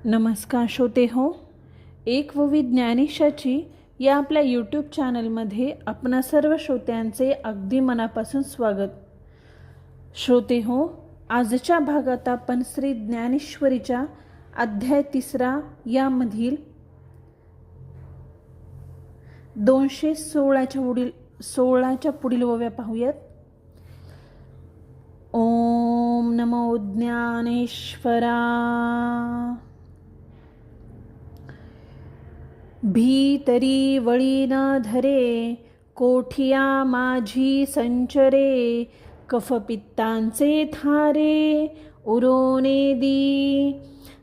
नमस्कार श्रोते हो, एक व ज्ञानेशाची या आपल्या यूट्यूब चॅनलमध्ये आपणा सर्व श्रोत्यांचे अगदी मनापासून स्वागत. श्रोते हो, आजच्या भागात आपण श्री ज्ञानेश्वरीच्या अध्याय 3 यामधील 216च्या पुढील ओव्या पाहूयात. ओम नमो ज्ञानेश्वरा. भीतरी वळी न धरे, कोठिया माझी संचरे. कफपित्तांचे थारे उरोने दी,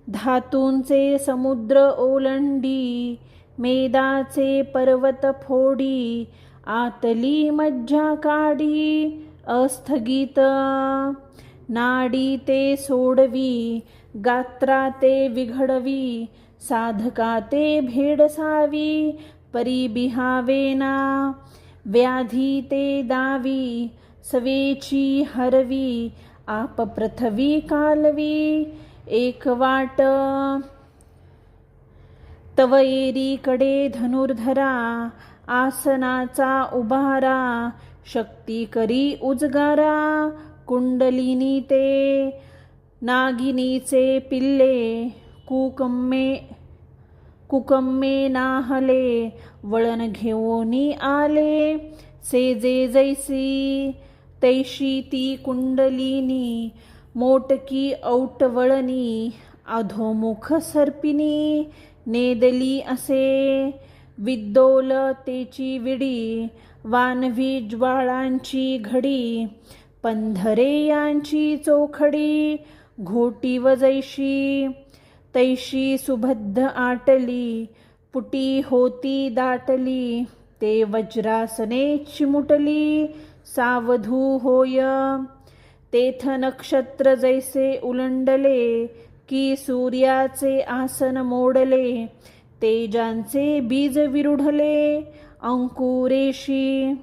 धातूंचे समुद्र ओलंडी. मेदाचे पर्वत फोडी, आतली मज्जा काढी. अस्थगित नाडी ते सोडवी, गात्रा ते विघडवी. साधका ते भेडसावी, परी बिहावेना. व्याधी ते दावी, सवेची हरवी. आप पृथ्वी कालवी, एक वाट तव एरीकडे धनुर्धरा. आसनाचा उभारा, शक्ती करी उजगारा. कुंडलिनी ते नागिनीचे पिल्ले, कुकम्मे नाहले. वळण घेऊनी आले, सेजे जैसी तैशी ती कुंडलिनी. मोटकी औटवळणी, अधोमुख सर्पिणी. नेदली असे विद्योलतेची विडी, वानवी ज्वाळांची घडी. पंधरे यांची चोखडी, घोटी जैशी तैशी सुबद्ध आटली. पुटी होती दाटली, ते वज्रासने चिमुटली. सावधू होय तेथ नक्षत्र जैसे उलंडले, की सूर्याचे आसन मोडले. तेजांचे बीज विरुढले, अंकुरेशी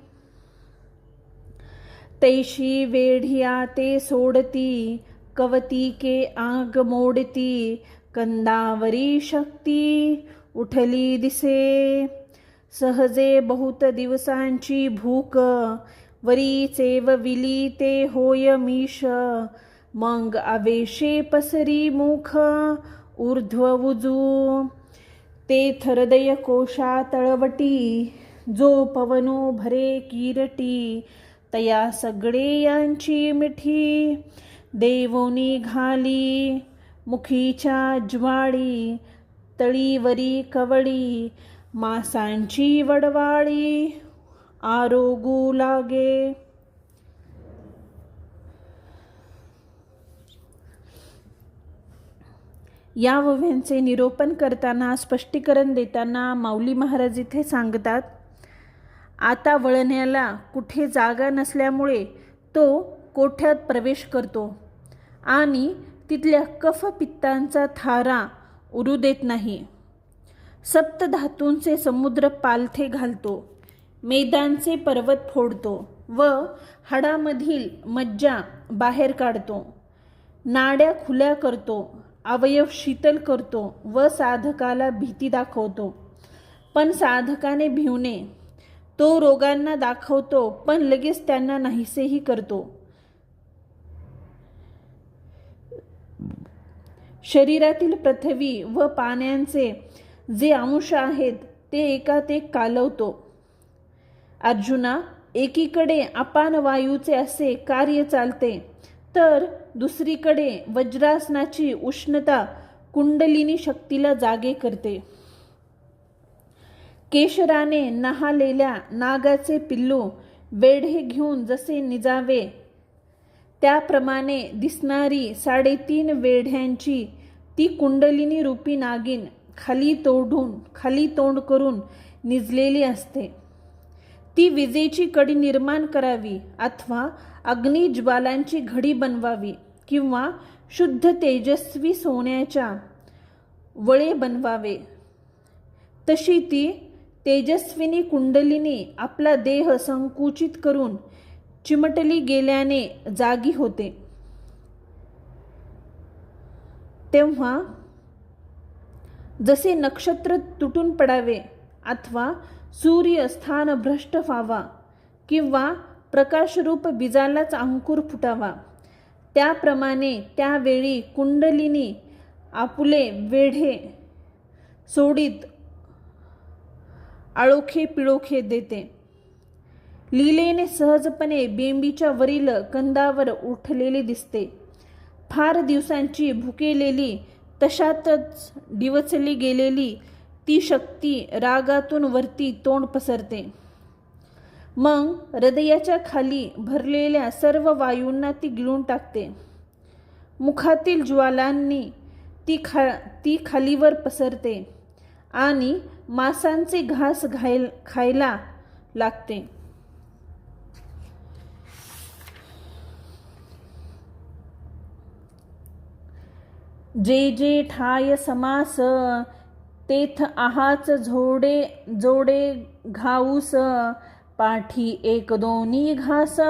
तैशी वेढिया ते सोडती. कवतिके आग मोडती, कंदावरी शक्ती उठली दिसे. सहजे बहुत दिवसांची भूक, वरी चेवविली ते होय मीश. मग आवेशे पसरी मुख, ऊर्ध्व उजू. तेथ हृदय कोशा तळवटी, जो पवनो भरे किरटी. तया सगळे यांची मिठी, देवोनी घाली मुखीच्या ज्वाळी. तळीवरी कवळी, मासांची वडवाळी. आरोगू लागे या ओव्यांचे निरूपण करताना, स्पष्टीकरण देताना माऊली महाराज इथे सांगतात, आता वळण्याला कुठे जागा नसल्यामुळे तो कोठ्यात प्रवेश करतो आणि तिथल्या कफ पित्तांचा थारा उरू देत नाही. सप्तधातूंचे समुद्र पालथे घालतो, मेदांचे पर्वत फोडतो व हाडामधील मज्जा बाहेर काढतो. नाड्या खुल्या करतो, अवयव शीतल करतो व साधकाला भीती दाखवतो. पण साधकाने भिवू नये. तो रोगांना दाखवतो पण लगेच त्यांना नाहीसेही करतो. शरीरातील पृथ्वी व पाण्याचे जे अंश आहेत ते एकात एक कालवतो. अर्जुना, एकीकडे अपान वायूचे असे कार्य चालते, तर दुसरीकडे वज्रासनाची उष्णता कुंडलिनी शक्तीला जागे करते. केशराने नहालेल्या नागाचे पिल्लू वेढे घेऊन जसे निजावे, त्याप्रमाणे दिसणारी 3.5 वेढ्यांची ती कुंडलिनी रूपी नागिन खाली तोंड करून निजलेली असते. ती विजेची कडी निर्माण करावी अथवा अग्निज्वालांची घडी बनवावी किंवा शुद्ध तेजस्वी सोन्याच्या वळे बनवावे. तशी ती तेजस्विनी कुंडलिनी आपला देह संकुचित करून चिमटली गेल्याने जागी होते. तेव्हा जसे नक्षत्र तुटून पडावे अथवा सूर्य स्थान भ्रष्ट व्हावा किंवा प्रकाशरूप बीजालाच अंकुर फुटावा, त्याप्रमाणे त्यावेळी कुंडलिनी आपुले वेढे सोडीत आळोखे पिळोखे देते. लीलेने सहजपणे बेंबीच्या वरील कंदावर उठलेली दिसते. फार दिवसांची भुकेलेली तशातच डिवचली गेलेली ती शक्ती रागातून वरती तोंड पसरते. मग हृदयाच्या खाली भरलेल्या सर्व वायूंना ती गिळून टाकते. मुखातील ज्वालांनी ती खालीवर पसरते आणि मांसांचे घास खायला लागते. जे जे ठाय समास तेथ आहाच जोडे घाऊस, पाठी एक दोन्ही घास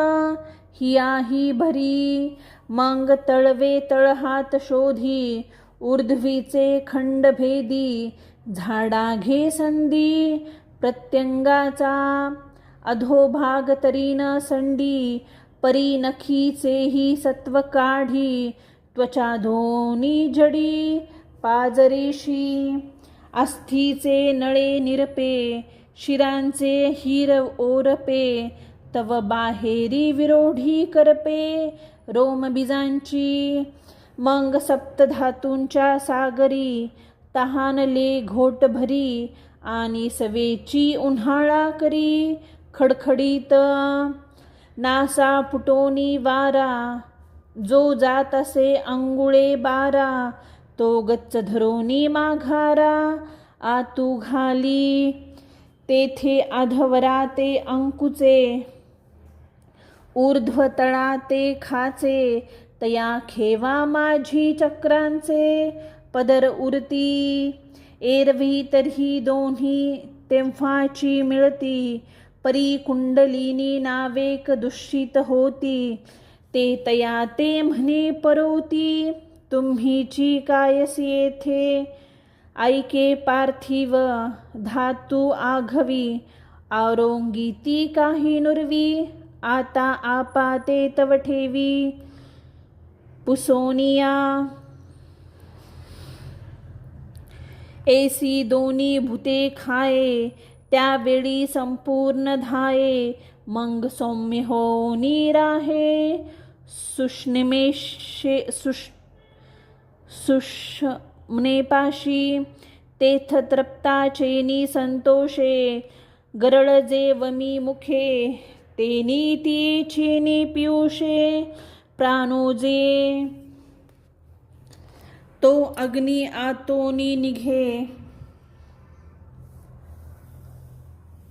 हियाही भरी. मग तळवे तळहात शोधी ऊर्ध्वीचे खंडभेदी, झाडा घे संधी प्रत्यंगाचा अधोभाग तरी न संडी. परी नखीचेही सत्व काढी त्वचा दोन्ही जडी. पाजरेशी अस्थीचे नळे निरपे, शिरांचे हिर ओरपे. तव बाहेरी विरोढी करपे रोमबीजांची. मग सप्तधातूंच्या सागरी तहानले घोट भरी, आणि सवेची उन्हाळा करी. खडखडीत नासा फुटोनी वारा, जो जात असे अंगुळे बारा. तो गच्च धरोनी माघारा, आतू घाली तेथे अधवरा ते अंकुचे. ऊर्ध्व तळा ते खाचे, तया खेवा माझी चक्रांचे. पदर उरती एरवी तरी दोन्ही तेव्हाची मिळती. परी कुंडलिनी नावेक दुष्टित होती, ते तया ते म्हणे परोती. तुम्हीची कायसी येथे ऐके पार्थिव, धातू आघवी. आरोंगी ती काही नुरवी, आता आपा ते तव ठेवी. पुसोनिया ऐसी दोन्ही भूते खाये, त्यावेळी संपूर्ण धाये. मग सौम्य होनी राहे सुषमनेपाशी. तेथ तृप्ताचेनी संतोषे, गरळजे वमी मुखे. तेनी ती चेनी पियुषे, प्राणोजे तो अग्नी आतोनी निघे.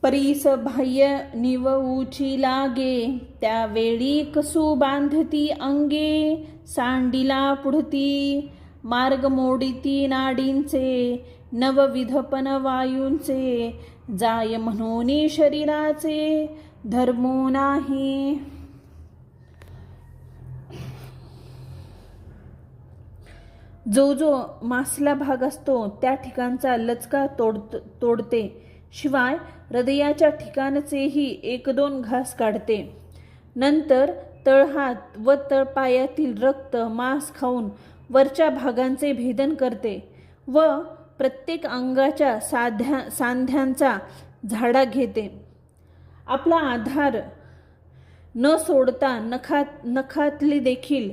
परीस बाह्य निवऊची लागे, त्यावेळी कसू बांधती अंगे. सांडीला पुढती मार्ग मोडिती नाडींचे, नवविधपन वायूंचे. जाय म्हणूनी शरीराचे धर्मो नाही. जो जो मासला भाग असतो त्या ठिकाणचा लचका तोडते. शिवाय हृदयाच्या ठिकाणचेही एक दोन घास काढते. नंतर तळहात व तळपायातील रक्त मांस खाऊन वरच्या भागांचे भेदन करते व प्रत्येक अंगाच्या सांध्यांचा झाडा घेते. आपला आधार न सोडता नखातली देखील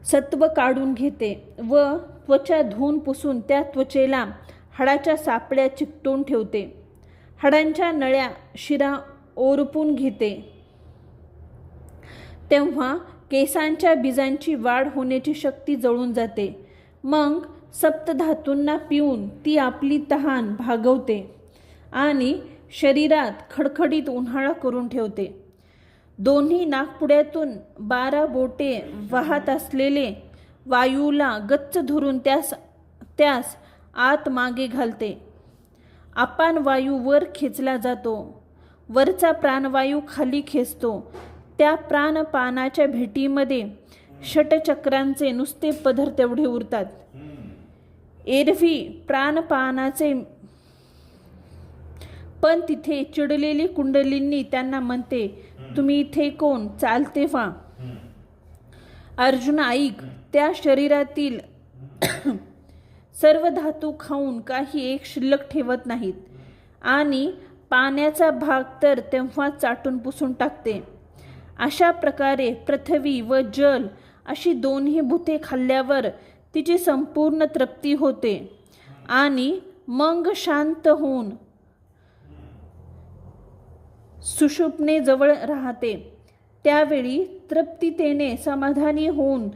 सत्व काढून घेते व त्वचा धुवून पुसून त्या त्वचेला हाडाच्या सापळ्या चिकटून ठेवते. हाडांच्या नळ्या शिरा ओरपून घेते. तेव्हा केसांच्या बीजांची वाढ होण्याची शक्ती जळून जाते. मग सप्तधातूंना पिऊन ती आपली तहान भागवते आणि शरीरात खडखडीत उन्हाळा करून ठेवते. दोन्ही नाकपुड्यातून 12 बोटे वाहत असलेले वायूला गच्च धरून त्यास आत मागे घालते. अपान वायू वर खेचला जातो वरचा प्राणवायू खाली खेचतो. त्या प्राणपानाच्या भेटीमध्ये षटचक्रांचे नुसते पदर तेवढे उरतात. एरवी प्राणपानाचे पण तिथे चिडलेली कुंडलिनी त्यांना म्हणते, तुम्ही इथे कोण? चालते व्हा. अर्जुन ऐक, त्या शरीरातील सर्व धातू खाऊन काही एक शिल्लक ठेवत नाहीत आणि पाण्याचा भाग तर तेव्हा चाटून पुसून टाकते. अशा प्रकारे पृथ्वी व जल अशी दोन्ही भूते खाल्ल्यावर तिची संपूर्ण तृप्ती होते आणि मग शांत होऊन सुषुप्नेजवळ राहते. त्यावेळी तृप्तीतेने समाधानी होऊन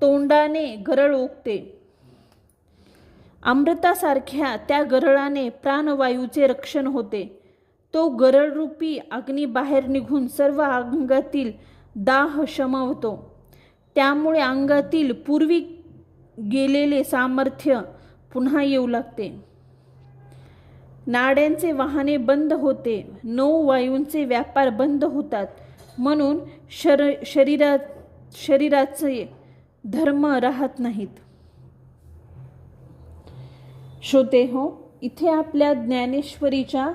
तोंडाने गरळ ओकते. अमृतासारख्या त्या गरळाने प्राणवायूचे रक्षण होते. तो गरळरूपी अग्नी बाहेर निघून सर्व अंगातील दाह शमवतो. त्यामुळे अंगातील पूर्वी गेलेले सामर्थ्य पुन्हा येऊ लागते. नाड्यांचे वाहने बंद होते. 9 वायूंचे व्यापार बंद होतात. म्हणून शरीराचे धर्म राहत नाहीत. श्रोते हो, इथे आपल्या ज्ञानेश्वरीच्या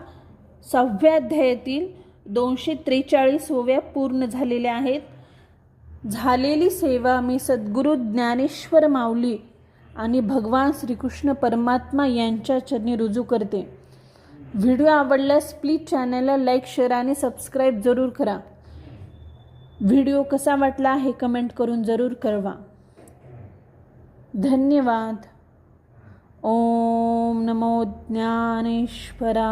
6व्या अध्यायातील 243 ओव्या पूर्ण झालेल्या आहेत. झालेली सेवा मी सद्गुरू ज्ञानेश्वर माऊली आणि भगवान श्रीकृष्ण परमात्मा यांच्या चरणी रुजू करते. व्हिडिओ आवडल्यास प्लीज चॅनलला लाईक, शेअर आणि सबस्क्राईब जरूर करा. व्हिडिओ कसा वाटला हे कमेंट करून जरूर कळवा. धन्यवाद. ओम नमो ज्ञानेश्वरा.